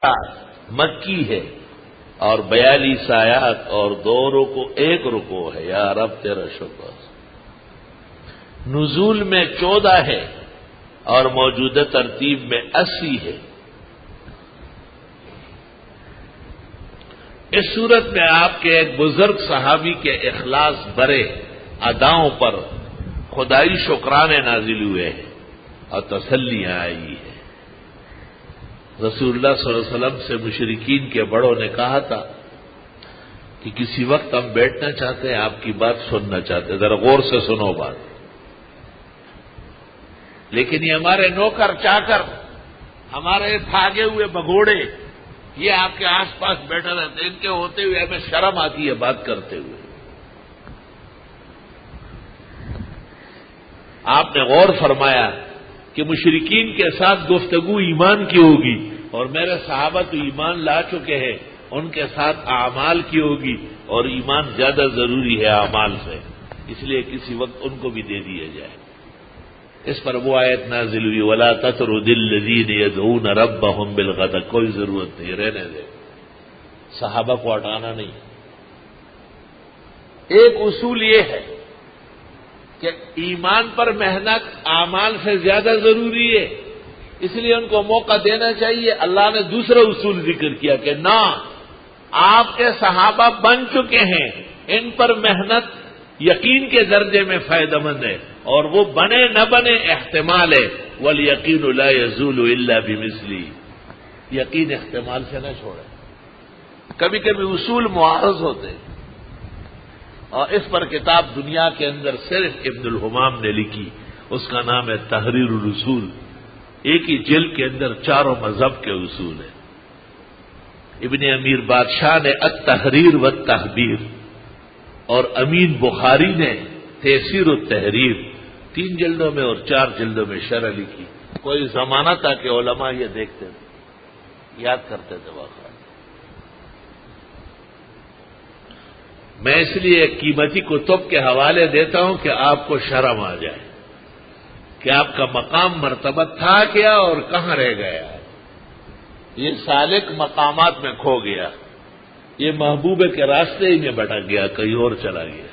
مکی ہے اور 42 آیات اور 2 رکوع 1 رکوع ہے. یا رب تیرا شکر. نزول میں 14 ہے اور موجودہ ترتیب میں 80 ہے. اس صورت میں آپ کے ایک بزرگ صحابی کے اخلاص برے اداؤں پر خدائی شکرانے نازل ہوئے ہیں اور تسلیاں آئی ہے. رسول اللہ صلی اللہ علیہ وسلم سے مشرکین کے بڑوں نے کہا تھا کہ کسی وقت ہم بیٹھنا چاہتے ہیں، آپ کی بات سننا چاہتے ہیں، ذرا غور سے سنو بات. لیکن یہ ہمارے نوکر چاکر، ہمارے بھاگے ہوئے بگوڑے، یہ آپ کے آس پاس بیٹھے رہتے، ان کے ہوتے ہوئے ہمیں شرم آتی ہے بات کرتے ہوئے. آپ نے غور فرمایا کہ مشرکین کے ساتھ گفتگو ایمان کی ہوگی اور میرے صحابہ تو ایمان لا چکے ہیں، ان کے ساتھ اعمال کی ہوگی، اور ایمان زیادہ ضروری ہے اعمال سے، اس لیے کسی وقت ان کو بھی دے دیا جائے. اس پر وہ آیت نازل ہوئی وَلَا تَطْرُدِ الَّذِينَ يَدْعُونَ رَبَّهُمْ بِالْغَدَاةِ. کوئی ضرورت نہیں، رہنے دے، صحابہ کو ہٹانا نہیں. ایک اصول یہ ہے کہ ایمان پر محنت اعمال سے زیادہ ضروری ہے، اس لیے ان کو موقع دینا چاہیے. اللہ نے دوسرا اصول ذکر کیا کہ نہ، آپ کے صحابہ بن چکے ہیں، ان پر محنت یقین کے درجے میں فائدہ مند ہے، اور وہ بنے نہ بنے احتمال ہے. وَالْيَقِينُ لَا يَزُولُ إِلَّا بِمِثْلِهِ. یقین احتمال سے نہ چھوڑے. کبھی کبھی اصول معارض ہوتے ہیں، اور اس پر کتاب دنیا کے اندر صرف ابن الحمام نے لکھی، اس کا نام ہے تحریر الاصول. ایک ہی جلد کے اندر 4 مذہب کے اصول ہیں. ابن امیر بادشاہ نے التحریر والتحبیر، اور امین بخاری نے تیسیر التحریر 3 جلدوں میں اور 4 جلدوں میں شرح لکھی. کوئی زمانہ تھا کہ علماء یہ دیکھتے تھے، یاد کرتے تھے واقعہ. میں اس لیے قیمتی کتب کے حوالے دیتا ہوں کہ آپ کو شرم آ جائے کہ آپ کا مقام مرتبہ تھا کیا اور کہاں رہ گیا. یہ سالک مقامات میں کھو گیا، یہ محبوبے کے راستے ہی میں بھٹک گیا، کہیں اور چلا گیا.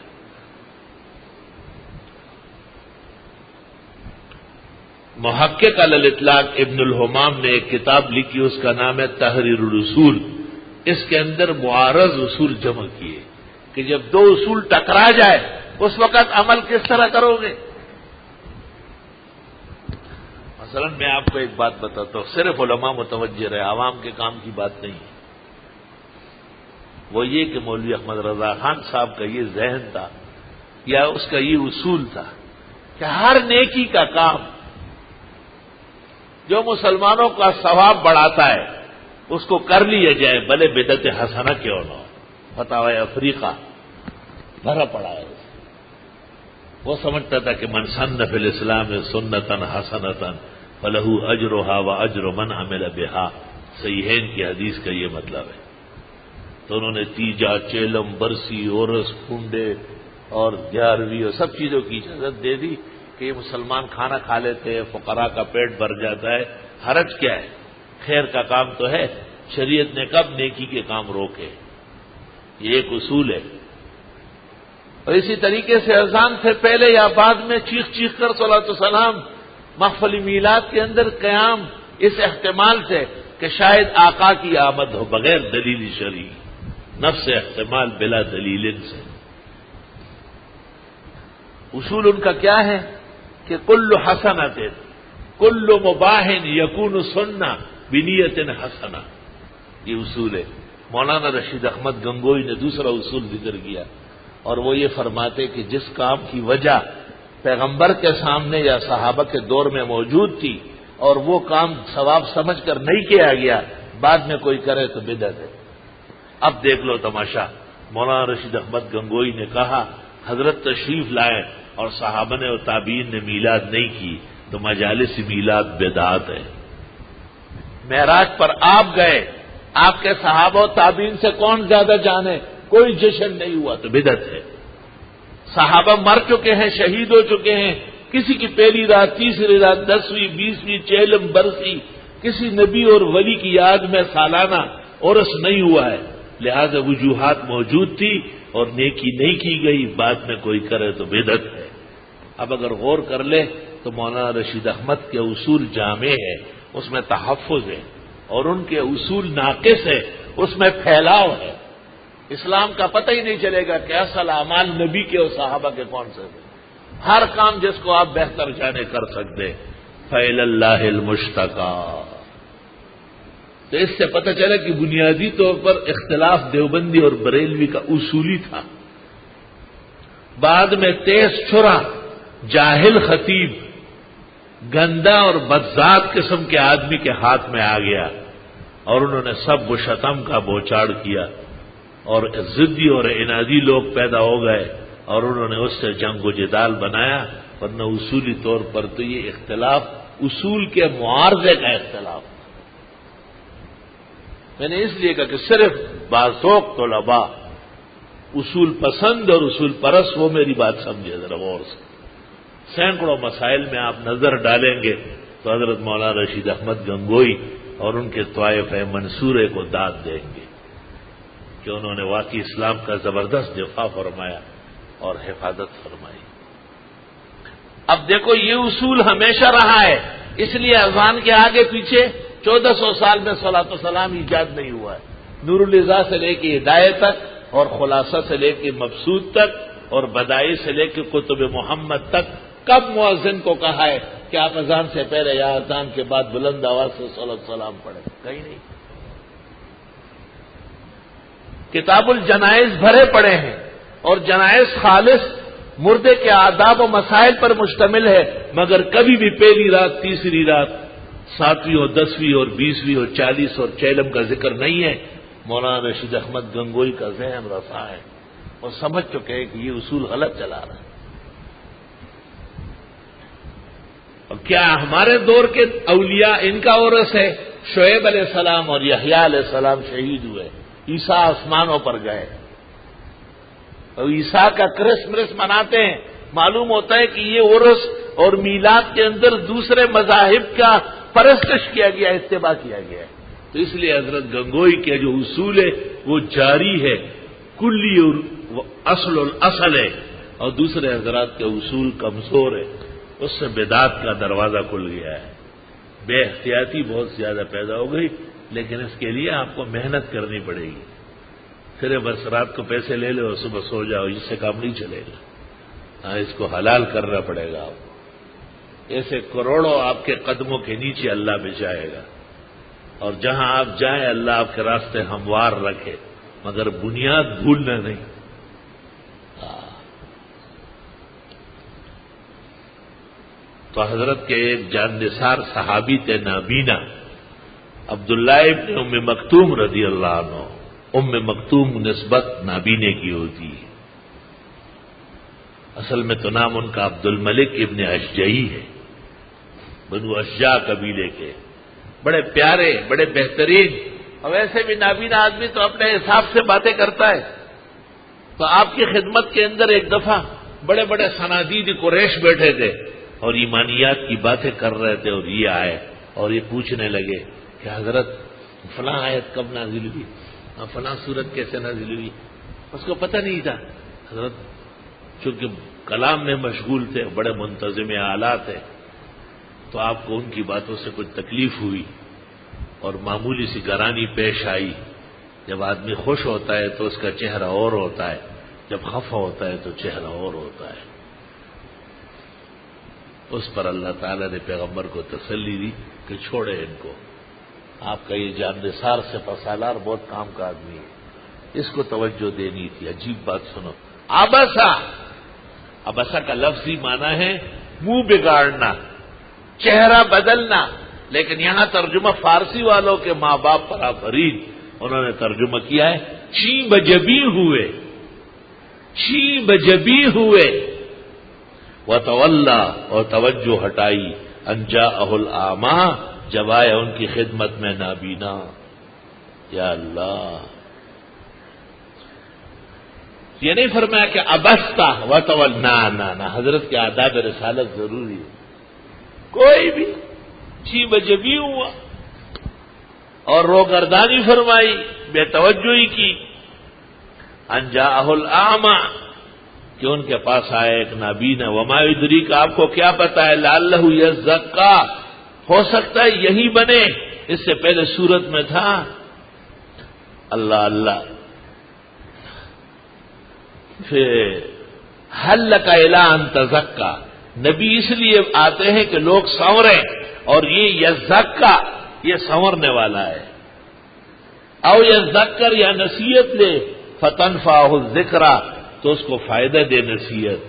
محقق علی الاطلاق ابن الحمام نے ایک کتاب لکھی، اس کا نام ہے تحریر الاصول. اس کے اندر معارض اصول جمع کیے کہ جب 2 اصول ٹکرا جائے اس وقت عمل کس طرح کرو گے. مثلا میں آپ کو ایک بات بتاتا ہوں، صرف علماء متوجہ رہے، عوام کے کام کی بات نہیں ہے. وہ یہ کہ مولوی احمد رضا خان صاحب کا یہ ذہن تھا یا اس کا یہ اصول تھا کہ ہر نیکی کا کام جو مسلمانوں کا ثواب بڑھاتا ہے اس کو کر لیا جائے، بھلے بدعت حسنہ کیوں نہ ہو. فتاوی افریقہ بھرا پڑا ہے. وہ سمجھتا تھا کہ من سن فی الاسلام سنتا حسنتا فلہ اجرھا واجر من عمل بھا. صحیحین کی حدیث کا یہ مطلب ہے. تو انہوں نے تیجا، چیلم، برسی، اورس، پھونڈے اور 11ویں اور سب چیزوں کی اجازت دے دی کہ یہ مسلمان کھانا کھا لیتے ہیں، فقراء کا پیٹ بھر جاتا ہے، حرج کیا ہے، خیر کا کام تو ہے. شریعت نے کب نیکی کے کام روکے؟ یہ ایک اصول ہے. اور اسی طریقے سے اذان سے پہلے یا بعد میں چیخ چیخ کر صلاۃ السلام محفل میلاد کے اندر قیام، اس احتمال سے کہ شاید آقا کی آمد ہو بغیر دلیل شرعی. نفس احتمال بلا دلیل سے. اصول ان کا کیا ہے کہ کل حسنۃ کل مباح یکون سنہ بنیت حسنہ. یہ اصول ہے. مولانا رشید احمد گنگوئی نے دوسرا اصول ذکر کیا، اور وہ یہ فرماتے کہ جس کام کی وجہ پیغمبر کے سامنے یا صحابہ کے دور میں موجود تھی اور وہ کام ثواب سمجھ کر نہیں کیا گیا، بعد میں کوئی کرے تو بدعت ہے. اب دیکھ لو تماشا. مولانا رشید احمد گنگوئی نے کہا حضرت تشریف لائے اور صحابہ نے اور تابعین نے میلاد نہیں کی تو مجالس میلاد بدعت ہے. معراج پر آپ گئے، آپ کے صحابہ و تابعین سے کون زیادہ جانے، کوئی جشن نہیں ہوا تو بدعت ہے. صحابہ مر چکے ہیں، شہید ہو چکے ہیں، کسی کی پہلی رات، تیسری رات، 10ویں، 20ویں، چیلم، برسی، کسی نبی اور ولی کی یاد میں سالانہ عرس نہیں ہوا ہے، لہذا وجوہات موجود تھی اور نیکی نہیں کی گئی، بعد میں کوئی کرے تو بدعت ہے۔ اب اگر غور کر لے تو مولانا رشید احمد کے اصول جامع ہے، اس میں تحفظ ہے، اور ان کے اصول ناقص ہے، اس میں پھیلاؤ ہے۔ اسلام کا پتہ ہی نہیں چلے گا کہ اصل اعمال نبی کے اور صحابہ کے کون سے تھے۔ ہر کام جس کو آپ بہتر جانے کر سکتے، فَإِلَى اللَّهِ الْمُشْتَكَى۔ تو اس سے پتہ چلا کہ بنیادی طور پر اختلاف دیوبندی اور بریلوی کا اصولی تھا۔ بعد میں تیز چھرا جاہل خطیب گندا اور بدذات قسم کے آدمی کے ہاتھ میں آ گیا، اور انہوں نے سب و شتم کا بوچاڑ کیا، اور ضدی اور انادی لوگ پیدا ہو گئے، اور انہوں نے اس سے جنگ و جدال بنایا، ورنہ اصولی طور پر تو یہ اختلاف اصول کے معارضے کا اختلاف تھا۔ میں نے اس لیے کہا کہ صرف باذوق طلباء اصول پسند اور اصول پرست وہ میری بات سمجھے ذرا غور سے۔ سینکڑوں مسائل میں آپ نظر ڈالیں گے تو حضرت مولانا رشید احمد گنگوئی اور ان کے طائفہ منصورے کو داد دیں گے کہ انہوں نے واقعی اسلام کا زبردست دفاع فرمایا اور حفاظت فرمائی۔ اب دیکھو یہ اصول ہمیشہ رہا ہے، اس لیے اذان کے آگے پیچھے 1400 سال میں صلاۃ و سلام ایجاد نہیں ہوا ہے۔ نور الازا سے لے کے ہدایت تک، اور خلاصہ سے لے کے مبسوط تک، اور بدائی سے لے کے کتب محمد تک کب مؤذن کو کہا ہے کہ آپ اذان سے پہلے یا اذان کے بعد بلند آواز سے صلاۃ و سلام پڑھیں؟ کہیں نہیں۔ کتاب الجنائز بھرے پڑے ہیں، اور جنائز خالص مردے کے آداب و مسائل پر مشتمل ہے، مگر کبھی بھی پہلی رات، تیسری رات، 7ویں اور 10ویں اور 20ویں اور 40 اور چیلم کا ذکر نہیں ہے۔ مولانا رشید احمد گنگوئی کا ذہن رفع ہے اور سمجھ چکے ہیں کہ یہ اصول غلط چلا رہا ہے۔ اور کیا ہمارے دور کے اولیاء ان کا عرس ہے؟ شعیب علیہ السلام اور یحییٰ علیہ السلام شہید ہوئے، عیسیٰ آسمانوں پر گئے، اور عیسیٰ کا کرسمس مناتے ہیں۔ معلوم ہوتا ہے کہ یہ عرس اور میلاد کے اندر دوسرے مذاہب کا پرستش کیا گیا، اتباع کیا گیا ہے۔ تو اس لیے حضرت گنگوئی کے جو اصول ہے وہ جاری ہے، کلی اور اصل ہے، اور دوسرے حضرات کے اصول کمزور ہے، اس سے بدعت کا دروازہ کھل گیا ہے۔ بے احتیاطی بہت زیادہ پیدا ہو گئی، لیکن اس کے لیے آپ کو محنت کرنی پڑے گی۔ پھر بس رات کو پیسے لے لو اور صبح سو جاؤ، اس سے کام نہیں چلے گا۔ ہاں، اس کو حلال کرنا پڑے گا آپ کو۔ ایسے کروڑوں آپ کے قدموں کے نیچے اللہ بچائے گا، اور جہاں آپ جائیں اللہ آپ کے راستے ہموار رکھے، مگر بنیاد بھولنا نہیں۔ تو حضرت کے ایک جاندثار صحابی تھے نابینا، عبداللہ ابن ام مکتوم رضی اللہ عنہ۔ ام مکتوم نسبت نابینے کی ہوتی ہے، اصل میں تو نام ان کا عبد الملک ابن اشجعی ہے، بنو اشجع قبیلے کے، بڑے پیارے، بڑے بہترین۔ اور ویسے بھی نابینا آدمی تو اپنے حساب سے باتیں کرتا ہے۔ تو آپ کی خدمت کے اندر ایک دفعہ بڑے بڑے صنادید قریش بیٹھے تھے اور ایمانیات کی باتیں کر رہے تھے، اور یہ آئے اور یہ پوچھنے لگے کہ حضرت فلاں آیت کب نازل ہوئی، فلاں صورت کیسے نازل ہوئی؟ اس کو پتہ نہیں تھا۔ حضرت چونکہ کلام میں مشغول تھے، بڑے منتظم آلات ہیں، تو آپ کو ان کی باتوں سے کچھ تکلیف ہوئی اور معمولی سی گرانی پیش آئی۔ جب آدمی خوش ہوتا ہے تو اس کا چہرہ اور ہوتا ہے، جب خفا ہوتا ہے تو چہرہ اور ہوتا ہے۔ اس پر اللہ تعالیٰ نے پیغمبر کو تسلی دی کہ چھوڑے ان کو، آپ کا یہ جاندثار سپہ سالار بہت کام کا آدمی ہے، اس کو توجہ دینی تھی۔ عجیب بات سنو، عبسا، عبسا کا لفظی معنی ہے منہ بگاڑنا، چہرہ بدلنا، لیکن یہاں ترجمہ فارسی والوں کے ماں باپ پر آفرین، انہوں نے ترجمہ کیا ہے چیں بجبی ہوئے، چیں بجبی ہوئے، وتولا، اور توجہ ہٹائی، ان جاءہ الاعمی، جب آئے ان کی خدمت میں نابینا۔ یا اللہ، یہ نہیں فرمایا کہ ابستا وتولنا، نہ، حضرت کے آداب رسالت ضروری ہے۔ کوئی بھی چیں بجبی ہوا، اور روگردانی فرمائی، بے توجہی کی۔ ان جاءہ الاعمى، کہ ان کے پاس آیا ایک نابینا، وما یدریک، آپ کو کیا پتا ہے، لعلہ یزکا، ہو سکتا ہے یہی بنے، اس سے پہلے سورت میں تھا۔ اللہ اللہ۔ پھر حل لک الی ان تزکا، نبی اس لیے آتے ہیں کہ لوگ سنوریں، اور یہ یزکا، یہ سنورنے والا ہے۔ او یذکر، یا نصیحت لے، فتنفعہ الذکرى، تو اس کو فائدہ دے نصیحت۔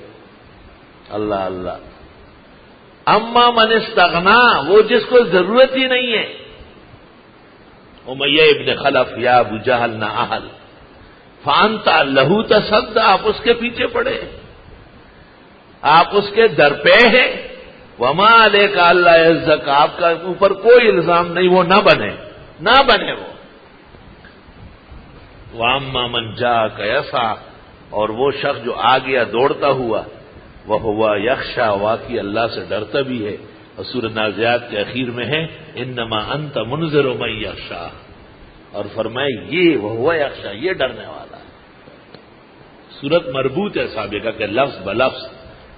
اللہ اللہ۔ اما من استغنا، وہ جس کو ضرورت ہی نہیں ہے، امیہ ابن خلف یا ابو جہل نہ اہل، فانت لہو تصدی، آپ اس کے پیچھے پڑے، آپ اس کے در پہ ہیں۔ وما علیک الا یزکا، آپ کا اوپر کوئی الزام نہیں وہ نہ بنے، نہ بنے وہ۔ واما من جاءک یسعی، اور وہ شخص جو آ گیا دوڑتا ہوا، وہو یخشی، واقعی اللہ سے ڈرتا بھی ہے، اور سورۃ نازعات کے اخیر میں ہے انما انت منذر من یخشی، اور فرمائے یہ وہو یخشی، یہ ڈرنے والا ہے۔ سورت مربوط ہے سابقہ کے لفظ بلفظ،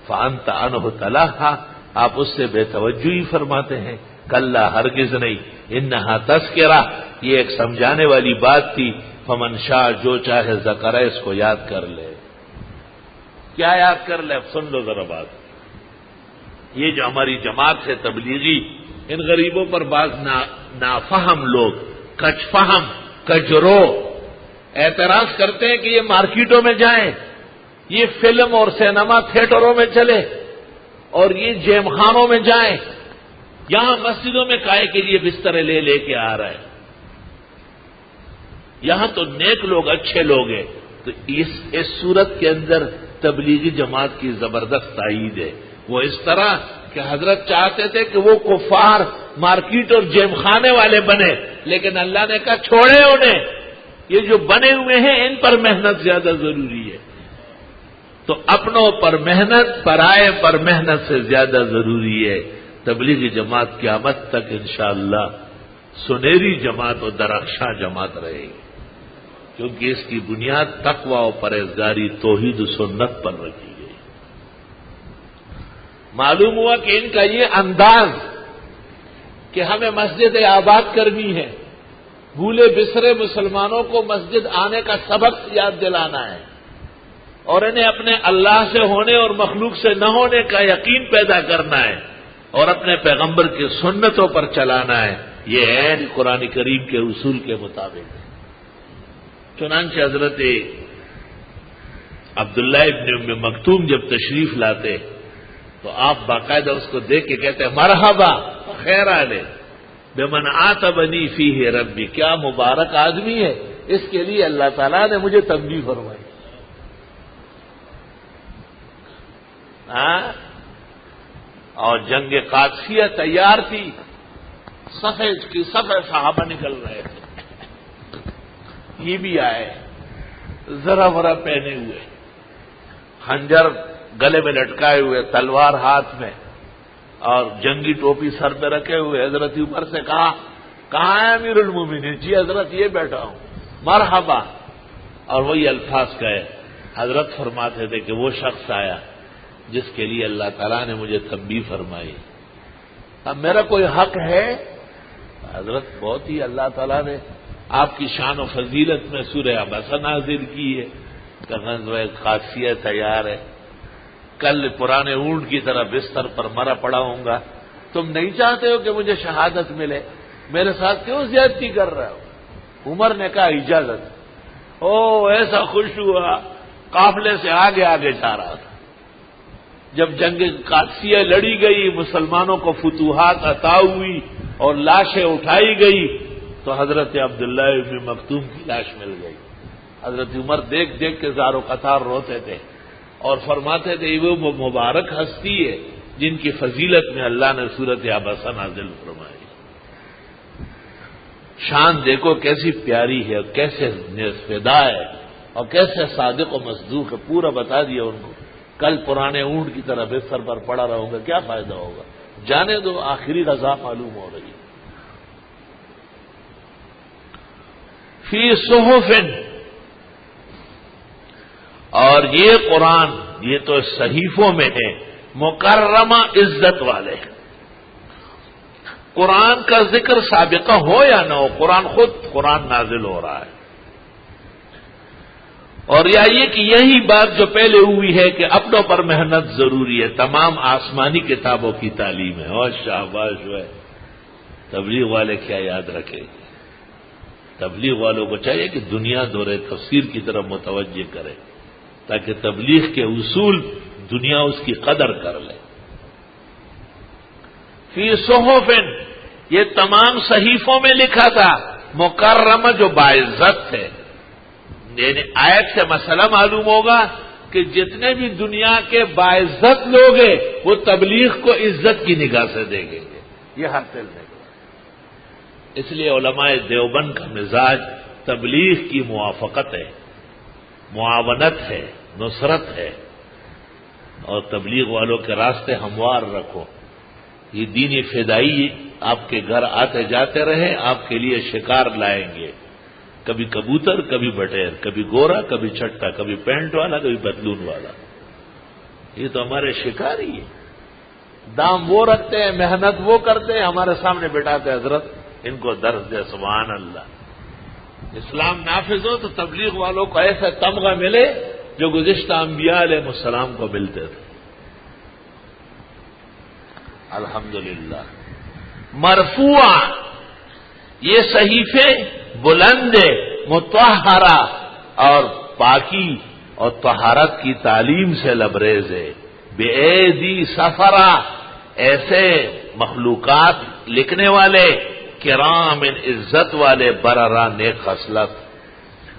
فانت عنہ تلہی، آپ اس سے بے توجہی فرماتے ہیں، کلا ہرگز نہیں، انہا تذکرہ، یہ ایک سمجھانے والی بات تھی، فمن شاء، جو چاہے ذکر، اس کو یاد کر لے۔ کیا یاد کر لے؟ اب سن لو ذرا بات۔ یہ جو ہماری جماعت ہے تبلیغی، ان غریبوں پر بعض نافہم لوگ، کچ فہم، کجرو، اعتراض کرتے ہیں کہ یہ مارکیٹوں میں جائیں، یہ فلم اور سینما تھیٹروں میں چلے، اور یہ جیم خانوں میں جائیں، یہاں مسجدوں میں کائے کے لیے بستر لے کے آ رہا ہے، یہاں تو نیک لوگ، اچھے لوگ ہیں۔ تو اس صورت کے اندر تبلیغی جماعت کی زبردست تائید ہے۔ وہ اس طرح کہ حضرت چاہتے تھے کہ وہ کفار مارکیٹ اور جیم خانے والے بنے، لیکن اللہ نے کہا چھوڑے انہیں، یہ جو بنے ہوئے ہیں ان پر محنت زیادہ ضروری ہے۔ تو اپنوں پر محنت، پرائے پر محنت سے زیادہ ضروری ہے۔ تبلیغی جماعت قیامت تک انشاءاللہ سنہری جماعت اور درخشاں جماعت رہے گی، کیونکہ اس کی بنیاد تقوی و پرہیزگاری، توحید و سنت پر رکھی گئی۔ معلوم ہوا کہ ان کا یہ انداز کہ ہمیں مسجد آباد کرنی ہے، بھولے بسرے مسلمانوں کو مسجد آنے کا سبق یاد دلانا ہے، اور انہیں اپنے اللہ سے ہونے اور مخلوق سے نہ ہونے کا یقین پیدا کرنا ہے، اور اپنے پیغمبر کی سنتوں پر چلانا ہے، یہ عین قرآن کریم کے اصول کے مطابق ہے۔ چنانچہ حضرت عبداللہ ابن ام مکتوم جب تشریف لاتے تو آپ باقاعدہ اس کو دیکھ کے کہتے ہیں مرحبا خیر علیہ بمن عاتبنی فیہ ربی، کیا مبارک آدمی ہے، اس کے لیے اللہ تعالیٰ نے مجھے تنبیہ فرمائی۔ اور جنگ قادسیہ تیار تھی، صفحے صحابہ نکل رہے تھے، یہ بھی آئے ذرا ورا پہنے ہوئے، خنجر گلے میں لٹکائے ہوئے، تلوار ہاتھ میں، اور جنگی ٹوپی سر پہ رکھے ہوئے۔ حضرت عمر سے کہا کہاں ہے امیر المومنین؟ جی حضرت یہ بیٹھا ہوں۔ مرحبا، اور وہی الفاظ کہے۔ حضرت فرماتے تھے کہ وہ شخص آیا جس کے لیے اللہ تعالیٰ نے مجھے تنبیہ فرمائی، اب میرا کوئی حق ہے؟ حضرت بہت ہی اللہ تعالیٰ نے آپ کی شان و فضیلت میں سورہ عبسہ نازل کی ہے کہ غزوہ قادسیہ تیار ہے، کل پرانے اونٹ کی طرح بستر پر مرا پڑا ہوں گا، تم نہیں چاہتے ہو کہ مجھے شہادت ملے، میرے ساتھ کیوں زیادتی کر رہے ہو؟ عمر نے کہا اجازت۔ او ایسا خوش ہوا، قافلے سے آگے آگے جا رہا تھا۔ جب جنگ قادسیہ لڑی گئی، مسلمانوں کو فتوحات عطا ہوئی اور لاشیں اٹھائی گئی، تو حضرت عبداللہ ابن مکتوم کی لاش مل گئی۔ حضرت عمر دیکھ دیکھ کے زار و قطار روتے تھے اور فرماتے تھے وہ مبارک ہستی ہے جن کی فضیلت میں اللہ نے سورۃ عبسہ نازل فرمائی۔ شان دیکھو کیسی پیاری ہے، کیسے فدا ہے، اور کیسے صادق و مصدوق ہے، پورا بتا دیا ان کو۔ کل پرانے اونٹ کی طرح بستر پر پڑا رہوں گا، کیا فائدہ ہوگا؟ جانے دو، آخری غذا معلوم ہو رہی ہے۔ فی صحف، اور یہ قرآن یہ تو صحیفوں میں ہے، مکرمہ عزت والے۔ قرآن کا ذکر سابقہ ہو یا نہ ہو، قرآن خود قرآن نازل ہو رہا ہے، اور یا یہ کہ یہی بات جو پہلے ہوئی ہے کہ اپنوں پر محنت ضروری ہے، تمام آسمانی کتابوں کی تعلیم ہے، اور شاباش ہے۔ تبلیغ والے کیا یاد رکھیں گے؟ تبلیغ والوں کو چاہیے کہ دنیا دورے تفسیر کی طرف متوجہ کرے، تاکہ تبلیغ کے اصول دنیا اس کی قدر کر لے۔ فی صحف، یہ تمام صحیفوں میں لکھا تھا، مکرمہ جو باعزت ہے، یعنی آیت سے مسئلہ معلوم ہوگا کہ جتنے بھی دنیا کے باعزت لوگ ہیں وہ تبلیغ کو عزت کی نگاہ سے دیکھیں گے، یہ حاصل نہیں۔ اس لیے علماء دیوبند کا مزاج تبلیغ کی موافقت ہے، معاونت ہے، نصرت ہے، اور تبلیغ والوں کے راستے ہموار رکھو۔ یہ دینی فدائی آپ کے گھر آتے جاتے رہے، آپ کے لیے شکار لائیں گے، کبھی کبوتر، کبھی بٹیر، کبھی گورا، کبھی چھٹا، کبھی پینٹ والا، کبھی بدلون والا۔ یہ تو ہمارے شکار ہی ہے، دام وہ رکھتے ہیں، محنت وہ کرتے ہیں، ہمارے سامنے بٹھاتے ہیں، حضرت ان کو درس دے۔ سبحان اللہ۔ اسلام نافذ ہو تو تبلیغ والوں کو ایسا تمغہ ملے جو گزشتہ انبیاء علیہ السلام کو ملتے تھے۔ الحمدللہ۔ مرفوع، یہ صحیفے بلند، مطہرہ اور پاکی اور طہارت کی تعلیم سے لبریز ہے۔ بے ایدی سفرہ، ایسے مخلوقات لکھنے والے، کرام عزت والے، بررا نیک خصلت۔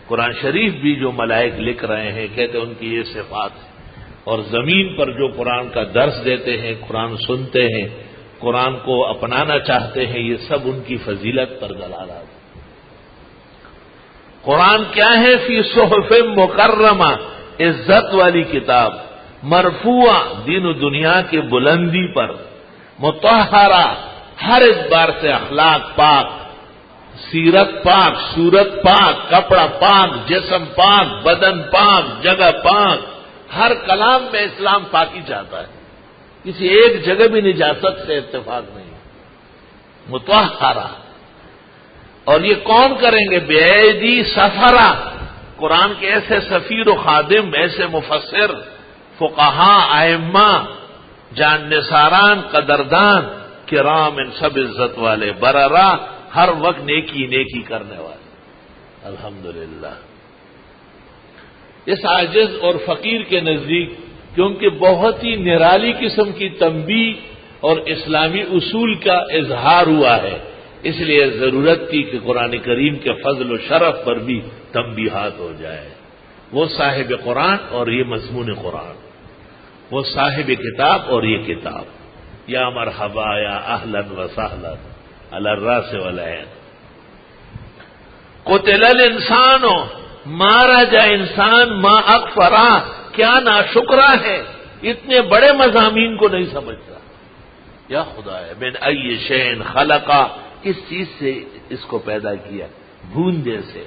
قرآن شریف بھی جو ملائک لکھ رہے ہیں کہتے ہیں ان کی یہ صفات ہے، اور زمین پر جو قرآن کا درس دیتے ہیں، قرآن سنتے ہیں، قرآن کو اپنانا چاہتے ہیں، یہ سب ان کی فضیلت پر دلالات۔ قرآن کیا ہے؟ فی صحف مکرمہ، عزت والی کتاب، مرفوع، دین و دنیا کی بلندی پر، مطہرہ، ہر اعتبار سے اخلاق پاک، سیرت پاک، صورت پاک، کپڑا پاک، جسم پاک، بدن پاک، جگہ پاک۔ ہر کلام میں اسلام پاکی چاہتا ہے، کسی ایک جگہ بھی نجاست سے اتفاق نہیں۔ مطہرہ، اور یہ کون کریں گے؟ بیدی سفرہ، قرآن کے ایسے سفیر و خادم، ایسے مفسر، فقہا، ائمہ، جان نثاران، قدردان، کرام، ان سب عزت والے، بررا، ہر وقت نیکی نیکی کرنے والے۔ الحمدللہ۔ اس عاجز اور فقیر کے نزدیک کیونکہ بہت ہی نرالی قسم کی تنبیہ اور اسلامی اصول کا اظہار ہوا ہے، اس لیے ضرورت تھی کہ قرآن کریم کے فضل و شرف پر بھی تنبیہات ہو جائے۔ وہ صاحب قرآن اور یہ مضمون قرآن، وہ صاحب کتاب اور یہ کتاب۔ یا مرحبا، یا اہلا و سہلا، علی الراس والعین۔ قتل الانسان، مارا جائے انسان، ما اکفرا، کیا ناشکرا ہے، اتنے بڑے مضامین کو نہیں سمجھتا۔ یا خدا ہے، من ای شیء خلقا، کس چیز سے اس کو پیدا کیا؟ بوندے سے،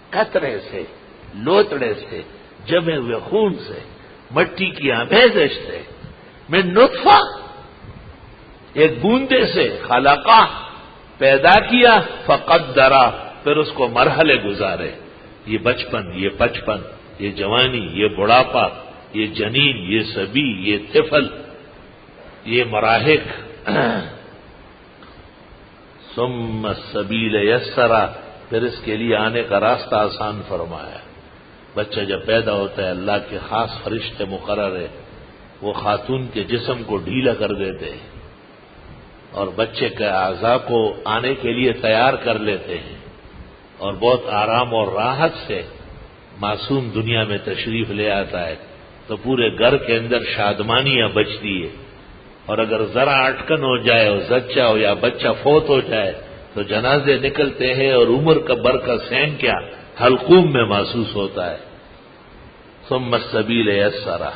قطرے سے، لوتڑے سے، جمے ہوئے خون سے، مٹی کی آمیزش سے، من نطفہ، ایک بوندے سے، خلقا، پیدا کیا، فقدرا، پھر اس کو مرحلے گزارے، یہ بچپن، یہ پچپن، یہ جوانی، یہ بڑھاپا، یہ جنین، یہ سبی، یہ طفل، یہ مراحق۔ ثم السبیل یسرا، پھر اس کے لیے آنے کا راستہ آسان فرمایا۔ بچہ جب پیدا ہوتا ہے اللہ کے خاص فرشتے مقرر ہے، وہ خاتون کے جسم کو ڈھیلا کر دیتے ہیں اور بچے کے اعضاء کو آنے کے لیے تیار کر لیتے ہیں، اور بہت آرام اور راحت سے معصوم دنیا میں تشریف لے آتا ہے، تو پورے گھر کے اندر شادمانیاں بچتی ہے، اور اگر ذرا اٹکن ہو جائے اور زچہ ہو یا بچہ فوت ہو جائے تو جنازے نکلتے ہیں، اور عمر کا بر کا سین کیا حلقوم میں محسوس ہوتا ہے۔ ثم السبیل یسرا،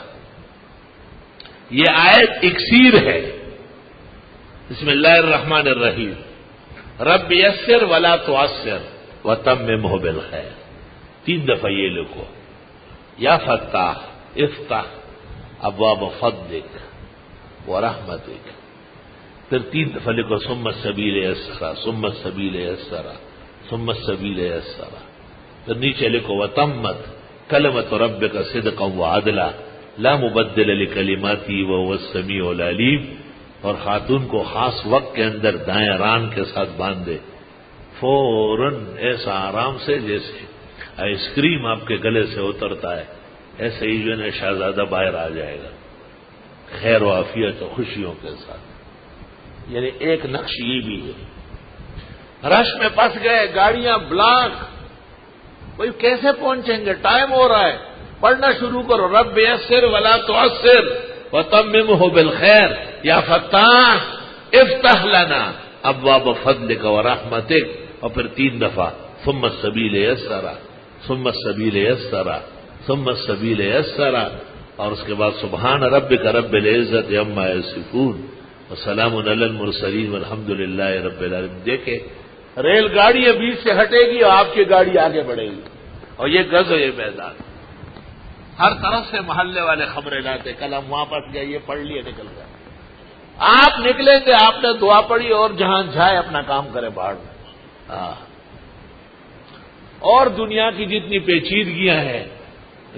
یہ آیت اکسیر ہے۔ بسم اللہ الرحمن الرحیم۔ رب یسر ولا تعسر، وتممہ بالخیر، 3 دفعہ یہ لکھو، یا فتاح افتح ابواب فضلک ورحمتک، پھر 3 دفعہ لکھو ثم السبیل یسرا ثم السبیل یسرا ثم السبیل یسرا، پھر نیچے لکھو وتمت کلمۃ ربک صدقا وعدلا لا مبدل لکلماتی وهو السمیع العلیم، اور خاتون کو خاص وقت کے اندر دائیں ران کے ساتھ باندھے، فوراً ایسا آرام سے جیسے آئس کریم آپ کے گلے سے اترتا ہے، ایسے ہی جو ہے شہزادہ باہر آ جائے گا خیر و عافیت و خوشیوں کے ساتھ۔ یعنی ایک نقش یہ بھی ہے۔ رش میں پھنس گئے، گاڑیاں بلاک، بھائی کیسے پہنچیں گے، ٹائم ہو رہا ہے، پڑھنا شروع کرو، رب یسر ولا تعسر وتممہ بالخیر یا فتاح افتح لنا ابواب فضلک ورحمتک، اور پھر 3 دفعہ ثم السبیل یسرا ثم السبیل یسرا ثم السبیل یسرا، اور اس کے بعد سبحان ربک رب العزت عما یصفون وسلام علی المرسلین والحمد للہ رب العالمین۔ دیکھیں ریل گاڑی بیچ سے ہٹے گی اور آپ کی گاڑی آگے بڑھے گی، اور یہ گز و یہ میدان، ہر طرف سے محلے والے خبریں لاتے، کل ہم واپس گئے، یہ پڑھ لیے، نکل گئے۔ آپ نکلیں گے، آپ نے دعا پڑھی اور جہاں جائے اپنا کام کرے باہر میں۔ اور دنیا کی جتنی پیچیدگیاں ہیں،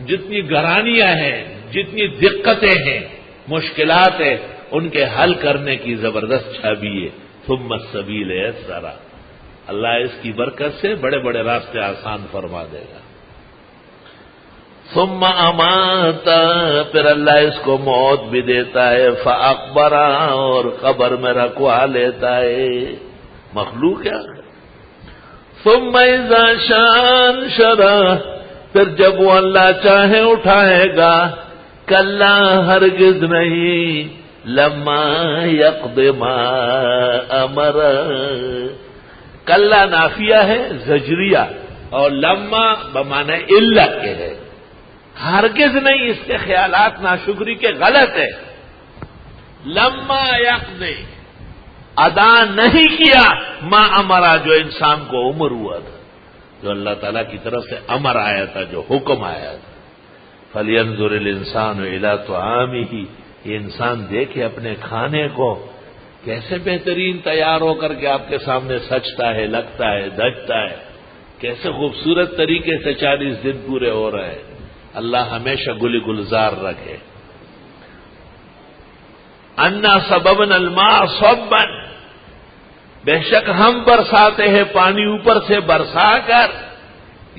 جتنی گرانیاں ہیں، جتنی دقتیں ہیں، مشکلات ہیں، ان کے حل کرنے کی زبردست چابی ہے ثم السبیل یسرا۔ اللہ اس کی برکت سے بڑے بڑے راستے آسان فرما دے گا۔ ثم امات، پھر اللہ اس کو موت بھی دیتا ہے، فاقبرا، اور قبر میں رکھوا لیتا ہے، مخلوق ہے۔ ثم اذا شاء انشرہ، پھر جب وہ اللہ چاہے اٹھائے گا، کلا ہرگز نہیں، لما یقض ما امر، کلا نافیہ ہے زجریہ، اور لما بمعنی الا کے ہے، ہرگز نہیں، اس کے خیالات ناشکری کے غلط ہے۔ لما یقض، ادا نہیں کیا، ما امرا، جو انسان کو امر ہوا تھا، جو اللہ تعالیٰ کی طرف سے امر آیا تھا، جو حکم آیا تھا۔ فلینظر الانسان الی طعامہ، یہ انسان دیکھے اپنے کھانے کو، کیسے بہترین تیار ہو کر کے آپ کے سامنے سجتا ہے، لگتا ہے، دھجتا ہے، کیسے خوبصورت طریقے سے 40 دن پورے ہو رہے ہیں۔ اللہ ہمیشہ گلی گلزار رکھے۔ انا سببنا الماء صبا، بے شک ہم برساتے ہیں پانی اوپر سے برسا کر،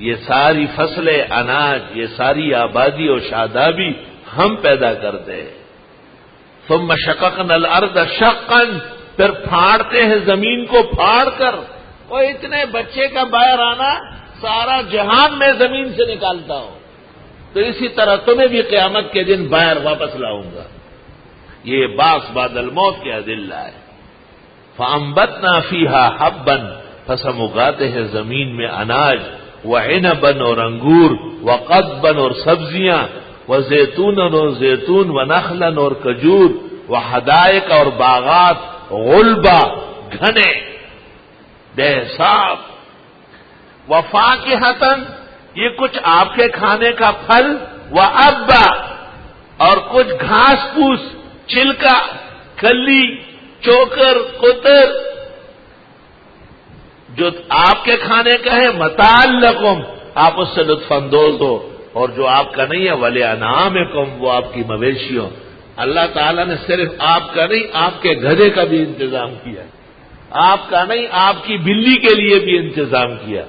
یہ ساری فصلیں، اناج، یہ ساری آبادی اور شادابی ہم پیدا کرتے ہیں۔ ثم شققنا الارض شقا، پھر پھاڑتے ہیں زمین کو پھاڑ کر، وہ اتنے بچے کا باہر آنا، سارا جہان میں زمین سے نکالتا ہوں، تو اسی طرح تمہیں بھی قیامت کے دن باہر واپس لاؤں گا۔ یہ باس بعد الموت کے ادلہ ہے۔ فانبتنا فیہا حبا، پس ہم اگاتے ہیں زمین میں اناج، وعنبا اور انگور، وقضبا اور سبزیاں، وزیتونا اور زیتون، ونخلا اور کھجور، وحدائق اور باغات، غلبا گھنے بے حساب، وفاکہتا، یہ کچھ آپ کے کھانے کا پھل، وابا، اور کچھ گھاس پھوس، چھلکا، کلی، چوکر، قطر، جو آپ کے کھانے کا ہے، متاع لکم، آپ اس سے لطف اندوز ہو، اور جو آپ کا نہیں ہے، ولانعامکم، وہ آپ کی مویشیوں۔ اللہ تعالیٰ نے صرف آپ کا نہیں، آپ کے گدھے کا بھی انتظام کیا، آپ کا نہیں، آپ کی بلی کے لیے بھی انتظام کیا۔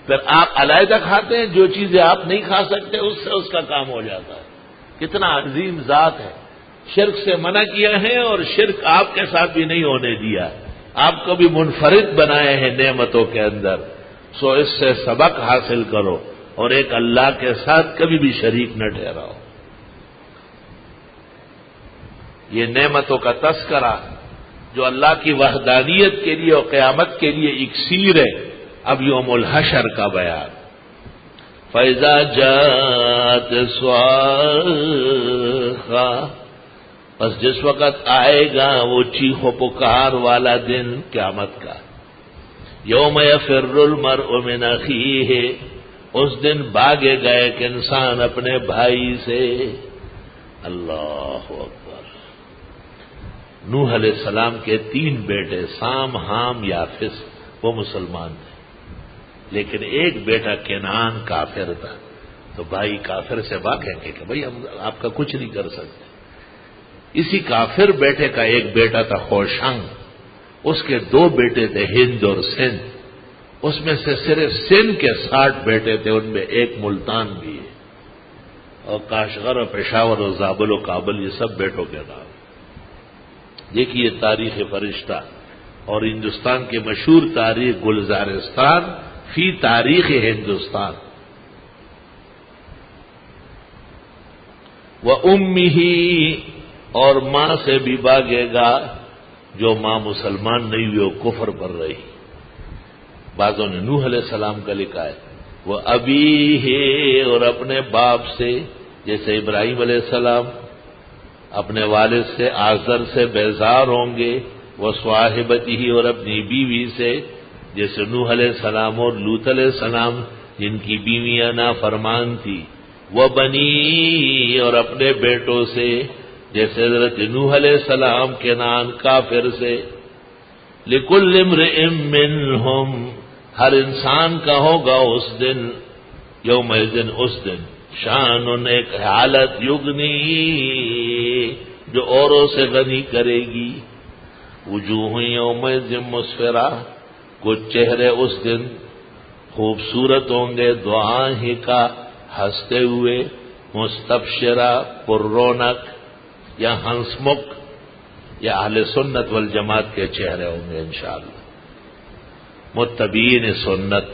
پھر آپ علیحدہ کھاتے ہیں، جو چیزیں آپ نہیں کھا سکتے اس سے اس کا کام ہو جاتا ہے۔ کتنا عظیم ذات ہے، شرک سے منع کیا ہے، اور شرک آپ کے ساتھ بھی نہیں ہونے دیا، آپ کو بھی منفرد بنائے ہیں نعمتوں کے اندر۔ سو اس سے سبق حاصل کرو، اور ایک اللہ کے ساتھ کبھی بھی شریک نہ ٹھہراؤ۔ یہ نعمتوں کا تذکرہ جو اللہ کی وحدانیت کے لیے اور قیامت کے لیے اکسیر ہے۔ اب یوم الحشر کا بیان، فَإِذَا جَاءَتِ الصَّاخَّةُ، بس جس وقت آئے گا وہ چیخ و پکار والا دن قیامت کا، یوم یفر المرء من اخیہ، اس دن بھاگے گا ایک انسان اپنے بھائی سے۔ اللہ اکبر۔ نوح علیہ السلام کے 3 بیٹے سام، حام، یافس، وہ مسلمان تھے، لیکن ایک بیٹا کنعان کافر تھا، تو بھائی کافر سے بھاگیں گے کہ بھائی ہم آپ کا کچھ نہیں کر سکتے۔ اسی کافر بیٹے کا ایک بیٹا تھا خوشنگ، اس کے 2 بیٹے تھے ہند اور سندھ، اس میں سے صرف سندھ کے 60 بیٹے تھے، ان میں ایک ملتان بھی ہے، اور کاشغر اور پشاور اور زابل و کابل یہ سب بیٹوں کے نام۔ دیکھیے تاریخ فرشتہ اور ہندوستان کے مشہور تاریخ گلزارستان فی تاریخ ہندوستان۔ وَأُمِّهِ، اور ماں سے بھی بھاگے گا، جو ماں مسلمان نہیں ہوئی وہ کفر پر رہی۔ بعضوں نے نوح علیہ السلام کا لکھا ہے، وہ ابی ہے، اور اپنے باپ سے، جیسے ابراہیم علیہ السلام اپنے والد سے آزر سے بیزار ہوں گے، وہ صاحبتی ہی، اور اپنی بیوی سے، جیسے نوح علیہ السلام اور لوط علیہ السلام جن کی بیویاں نافرمان تھی، وہ بنی، اور اپنے بیٹوں سے، جیسے حضرت نوح علیہ السلام کے نان کافر سے۔ لِكُلِّ امْرِئٍ مِّنْهُمْ، ہر انسان کا ہوگا اس دن، یومئذ اس دن، شان، ایک حالت، یغنی، جو اوروں سے غنی کرے گی۔ وجوہ یومئذ مسفرہ، کچھ چہرے اس دن خوبصورت ہوں گے، دعائیں کا، ہنستے ہوئے، مستبشرہ، پر رونق، یا ہنسمکھ، یا اہل سنت والجماعت کے چہرے ہوں گے انشاءاللہ، متبعین سنت۔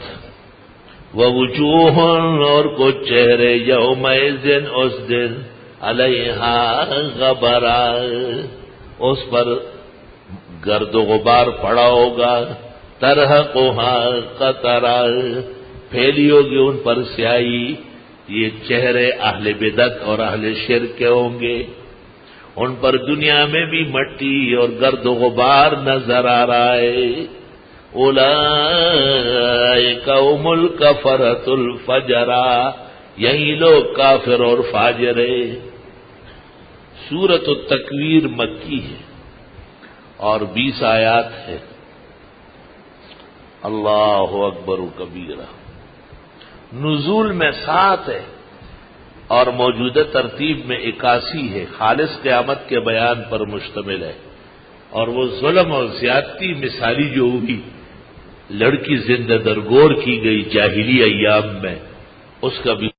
ووجوہ، اور کچھ چہرے، یومئذ اس دن، علیہا غبرہ، اس پر گرد و غبار پڑا ہوگا، ترہقھا قطرہ، پھیلی ہوگی ان پر سیاہی۔ یہ چہرے اہل بدعت اور اہل شرک کے ہوں گے، ان پر دنیا میں بھی مٹی اور گرد و غبار نظر آ رہا ہے۔ اولئک هم الکفرۃ الفجرہ، یہی لوگ کافر اور فاجر ہیں۔ سورۃ التکویر مکی ہے اور 20 آیات ہے۔ اللہ اکبر کبیرہ۔ نزول میں 7 ہے اور موجودہ ترتیب میں 81 ہے، خالص قیامت کے بیان پر مشتمل ہے، اور وہ ظلم اور زیادتی مثالی جو ہوئی، لڑکی زندہ درگور کی گئی جاہلی ایام میں، اس کا بھی